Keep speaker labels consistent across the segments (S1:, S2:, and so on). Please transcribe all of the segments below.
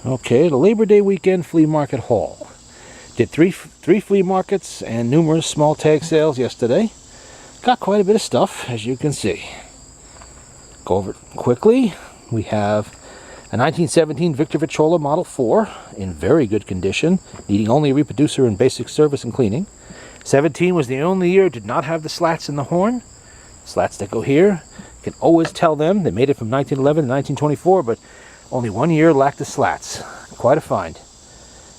S1: Okay, the Labor Day weekend flea market haul. Did three flea markets and numerous small tag sales yesterday. Got quite a bit of stuff, as you can see. Go over it quickly. We have a 1917 Victor Victrola Model 4 in very good condition, needing only a reproducer and basic service and cleaning. 17 was the only year it did not have the slats in the horn. Slats that go here. You can always tell them. They made it from 1911 to 1924, but only 1 year lacked the slats. Quite a find,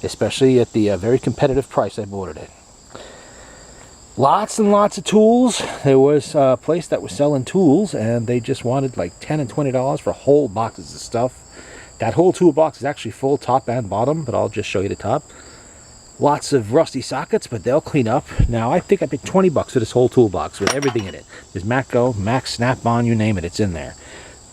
S1: especially at the very competitive price I bought it at. Lots and lots of tools. There was a place that was selling tools, and they just wanted like $10 and $20 for whole boxes of stuff. That whole toolbox is actually full, top and bottom, but I'll just show you the top. Lots of rusty sockets, but they'll clean up. Now, I think I paid $20 for this whole toolbox with everything in it. There's Matco, Max, Snap-on, you name it, it's in there.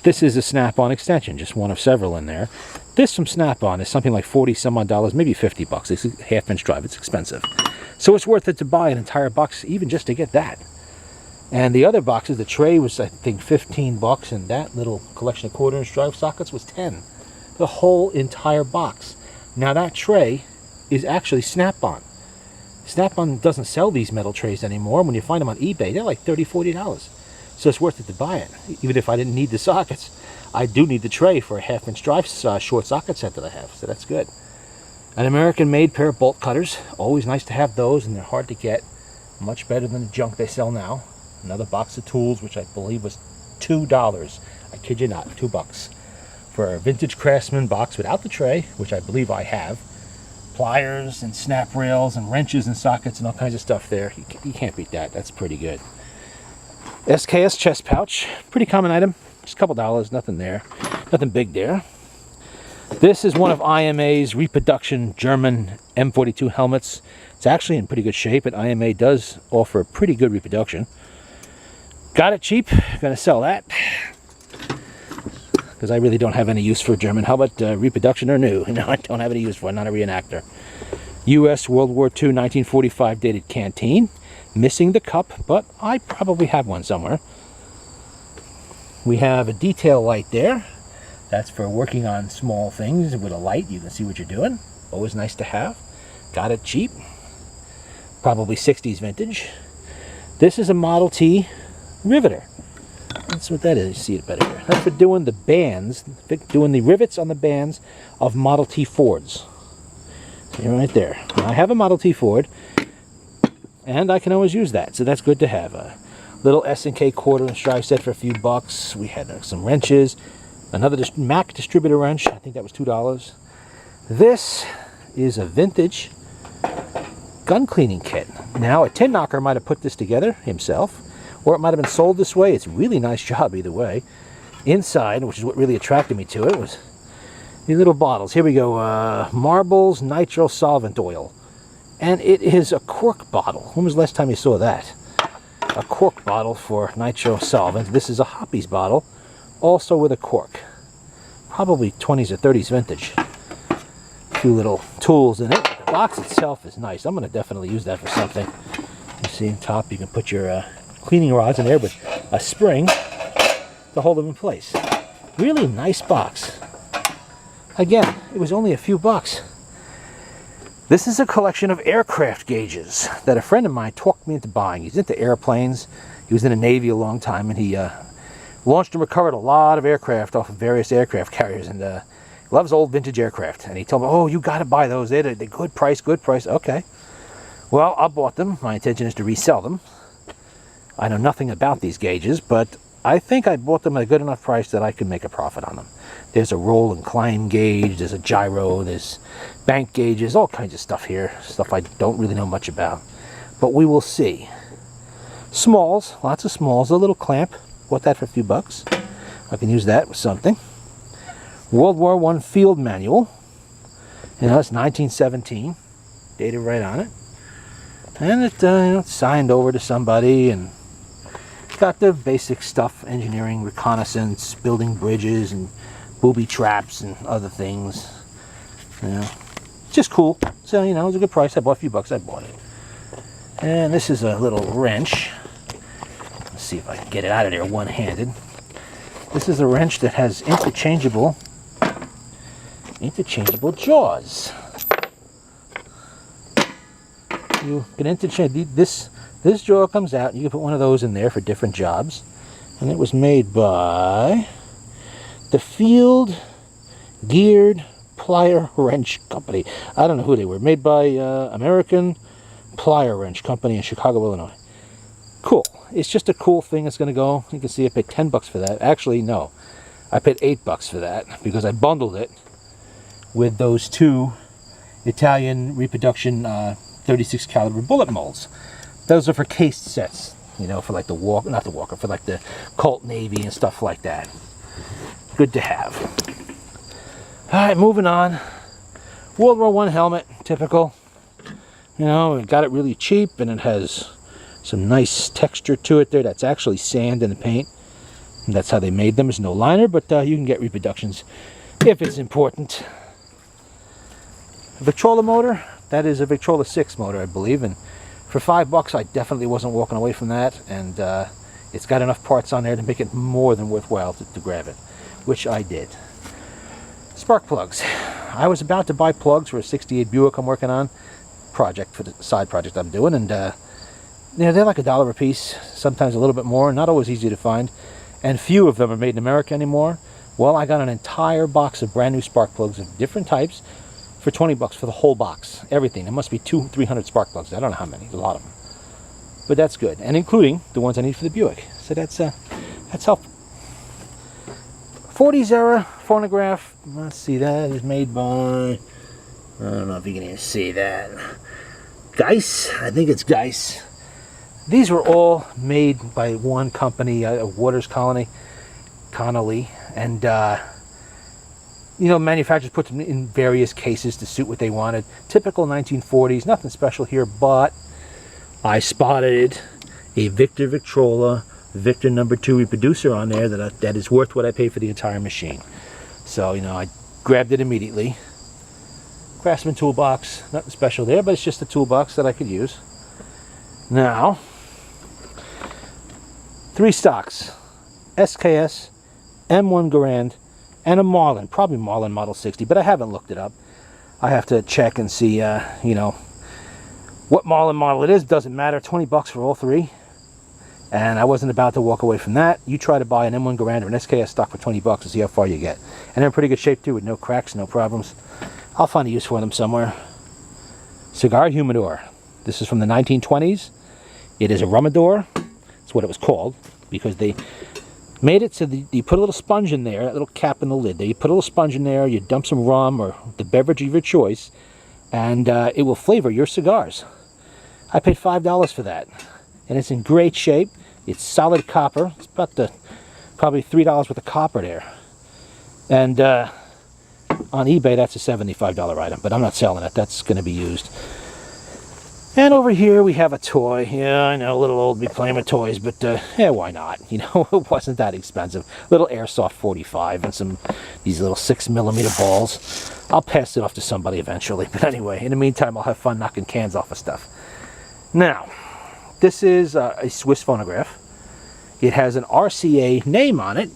S1: This is a Snap-on extension, just one of several in there. This from Snap-on is something like 40 some odd dollars, maybe $50. It's a half-inch drive, it's expensive. So it's worth it to buy an entire box, even just to get that. And the other boxes, the tray was, I think, $15, and that little collection of quarter-inch drive sockets was $10. The whole entire box. Now that tray is actually Snap-on. Snap-on doesn't sell these metal trays anymore. When you find them on eBay, they're like $30, $40. So it's worth it to buy it, even if I didn't need the sockets. I do need the tray for a half-inch drive short socket set that I have, so that's good. An American-made pair of bolt cutters. Always nice to have those, and they're hard to get. Much better than the junk they sell now. Another box of tools, which I believe was $2. I kid you not, $2. For a vintage Craftsman box without the tray, which I believe I have. Pliers and snap rails and wrenches and sockets and all kinds of stuff there. You can't beat that. That's pretty good. SKS chest pouch. Pretty common item. Just a couple dollars. Nothing there. Nothing big there. This is one of IMA's reproduction German M42 helmets. It's actually in pretty good shape, and IMA does offer a pretty good reproduction. Got it cheap. Gonna sell that, because I really don't have any use for a German helmet, reproduction or new. No, I don't have any use for it. I'm not a reenactor. U.S. World War II 1945 dated canteen. Missing the cup, but I probably have one somewhere. We have a detail light there. That's for working on small things with a light. You can see what you're doing. Always nice to have. Got it cheap. Probably 60s vintage. This is a Model T riveter. That's what that is. You see it better here. That's for doing the bands, doing the rivets on the bands of Model T Fords. See right there. Now, I have a Model T Ford, and I can always use that, so that's good to have. A little S&K quarter-inch drive set for a few bucks. We had some wrenches. Another Mac distributor wrench. I think that was $2. This is a vintage gun cleaning kit. Now, a tin knocker might have put this together himself, or it might have been sold this way. It's a really nice job either way. Inside, which is what really attracted me to it, was these little bottles. Here we go. Marbles Nitro Solvent Oil. And it is a cork bottle. When was the last time you saw that? A cork bottle for nitro solvent. This is a Hoppies bottle, also with a cork. Probably 20s or 30s vintage. A few little tools in it. The box itself is nice. I'm going to definitely use that for something. You see on top, you can put your cleaning rods in there with a spring to hold them in place. Really nice box. Again, it was only a few bucks. This is a collection of aircraft gauges that a friend of mine talked me into buying. He's into airplanes. He was in the Navy a long time, and he launched and recovered a lot of aircraft off of various aircraft carriers, and loves old vintage aircraft. And he told me, oh, you got to buy those. They're good price, good price. Okay. Well, I bought them. My intention is to resell them. I know nothing about these gauges, but I think I bought them at a good enough price that I could make a profit on them. There's a roll and climb gauge, there's a gyro, there's bank gauges, all kinds of stuff here. Stuff I don't really know much about. But we will see. Smalls, lots of smalls. A little clamp. Bought that for a few bucks. I can use that with something. World War I field manual. You know, it's 1917. Dated right on it. And it's signed over to somebody, and got the basic stuff, engineering, reconnaissance, building bridges, and booby traps, and other things. You know, just cool. So, you know, it was a good price. I bought a few bucks. I bought it. And this is a little wrench. Let's see if I can get it out of there one-handed. This is a wrench that has interchangeable interchangeable jaws. You can interchange this jaw comes out. You can put one of those in there for different jobs. And it was made by the Field Geared Plier Wrench Company. I don't know who they were. Made by American Plier Wrench Company in Chicago, Illinois. Cool. It's just a cool thing that's going to go. You can see I paid $10 for that. Actually, no. I paid $8 for that because I bundled it with those two Italian reproduction 36 caliber bullet molds. Those are for cased sets, you know, for like the Walker, not the Walker, for like the Colt Navy and stuff like that. Good to have. All right, moving on. World War I helmet, typical. You know, it got it really cheap, and it has some nice texture to it there. That's actually sand in the paint. And that's how they made them. There's no liner, but you can get reproductions if it's important. Victrola motor. That is a Victrola 6 motor, I believe, and for $5 I definitely wasn't walking away from that, and it's got enough parts on there to make it more than worthwhile to grab it, which I did. Spark plugs. I was about to buy plugs for a 68 Buick I'm working on, for the side project I'm doing, and you know, they're like $1 a piece, sometimes a little bit more, not always easy to find, and few of them are made in America anymore. Well, I got an entire box of brand new spark plugs of different types for $20 for the whole box, everything. There must be 200-300 spark plugs. I don't know how many. A lot of them, but that's good, and including the ones I need for the Buick. So that's helpful. 40s era phonograph. Let's see, that is made by, I don't know if you can even see that. Geiss. I think it's Geiss. These were all made by one company, Waters Connolly, and you know, manufacturers put them in various cases to suit what they wanted. Typical 1940s, nothing special here, but I spotted a Victor Victrola Victor #2 reproducer on there that is worth what I paid for the entire machine. So, you know, I grabbed it immediately. Craftsman toolbox, nothing special there, but it's just a toolbox that I could use. Now, 3 stocks, SKS, M1 Garand, and a Marlin, probably Marlin Model 60, but I haven't looked it up. I have to check and see, you know, what Marlin model it is. Doesn't matter. $20 for all 3, and I wasn't about to walk away from that. You try to buy an M1 Garand or an SKS stock for $20 and see how far you get, and they're in pretty good shape too, with no cracks, no problems. I'll find a use for them somewhere. Cigar humidor. This is from the 1920s. It is a rumidor. That's what it was called, because they made it so that you put a little sponge in there, that little cap in the lid there. You put a little sponge in there, you dump some rum or the beverage of your choice, and it will flavor your cigars. I paid $5 for that, and it's in great shape. It's solid copper. It's about probably $3 worth of copper there. And on eBay, that's a $75 item, but I'm not selling it. That's going to be used. And over here we have a toy. Yeah, I know, a little old to be playing with toys, but yeah, why not? You know, it wasn't that expensive. Little airsoft 45 and these little 6mm balls. I'll pass it off to somebody eventually. But anyway, in the meantime, I'll have fun knocking cans off of stuff. Now, this is a Swiss phonograph. It has an RCA name on it,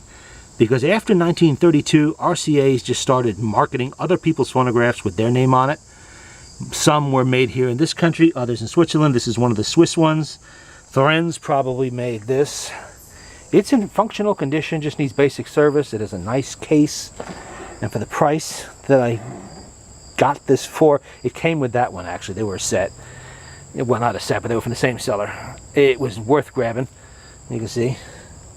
S1: because after 1932, RCAs just started marketing other people's phonographs with their name on it. Some were made here in this country, others in Switzerland. This is one of the Swiss ones. Thorens probably made this. It's in functional condition, just needs basic service. It has a nice case, and for the price that I got this for, it came with that one actually. They were a set. Well, not a set, but they were from the same seller. It was worth grabbing. You can see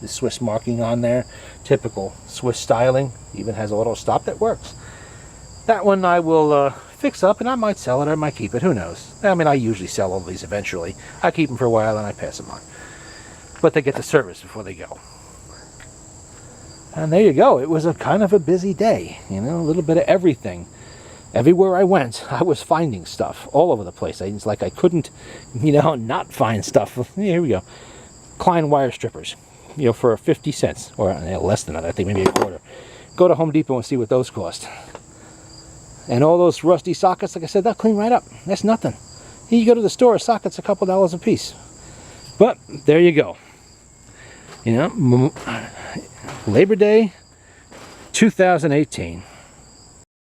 S1: the Swiss marking on there. Typical Swiss styling. Even has auto stop that works. That one I will fix up, and I might sell it or I might keep it. Who knows? I mean, I usually sell all these eventually. I keep them for a while and I pass them on. But they get the service before they go. And there you go. It was a kind of a busy day. You know, a little bit of everything. Everywhere I went, I was finding stuff all over the place. It's like I couldn't, you know, not find stuff. Here we go. Klein wire strippers, you know, for 50 cents. Or less than that, I think, maybe a quarter. Go to Home Depot and see what those cost. And all those rusty sockets, like I said, they'll clean right up. That's nothing. You go to the store, a socket's a couple dollars a piece. But there you go. You know, Labor Day 2018.